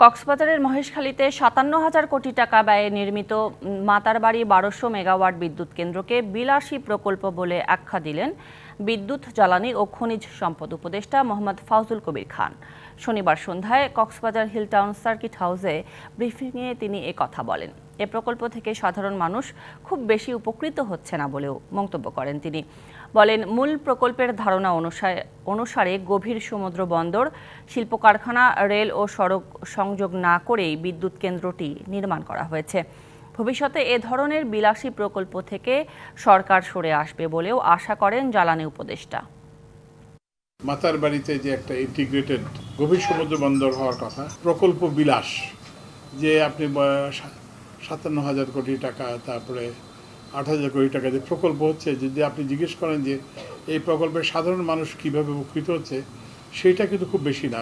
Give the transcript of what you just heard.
কক্সবাজারের মহেশখালীতে ৫৭,০০০ কোটি টাকা ব্যয়ে নির্মিত মাতারবাড়ি ১২০০ মেগাওয়াট বিদ্যুৎ কেন্দ্রকে বিলাসী প্রকল্প বলে আখ্যা দিলেন বিদ্যুৎ, জ্বালানি ও খনিজ সম্পদ উপদেষ্টা মোহাম্মদ ফাউজুল কবির খান। শনিবার সন্ধ্যায় কক্সবাজার হিলটাউন সার্কিট হাউসে ব্রিফিংয়ে তিনি কথা বলেন। এ প্রকল্প থেকে সাধারণ মানুষ খুব বেশি উপকৃত হচ্ছে না বলেও মন্তব্য করেন তিনি। বলেন, মূল প্রকল্পের ধারণা অনুসারে গভীর সমুদ্র বন্দর, শিল্প কারখানা, রেল ও সড়ক সংযোগ না করেই বিদ্যুৎ কেন্দ্রটি নির্মাণ করা হয়েছে। ভবিষ্যতে এ ধরনের বিলাসী প্রকল্প থেকে সরকার সরে আসবে বলেও আশা করেন জ্বালানি উপদেষ্টা। মাতারবাড়িতে যে একটা ইন্টিগ্রেটেড গভীর সমুদ্র বন্দর হওয়ার কথা, প্রকল্প বিলাস, যে আপনি ৫৭,০০০ কোটি টাকা, তারপরে ৮,০০০ কোটি টাকা যে প্রকল্প হচ্ছে, যদি আপনি জিজ্ঞেস করেন যে এই প্রকল্পের সাধারণ মানুষ কীভাবে উপকৃত হচ্ছে, সেটা কিন্তু খুব বেশি না।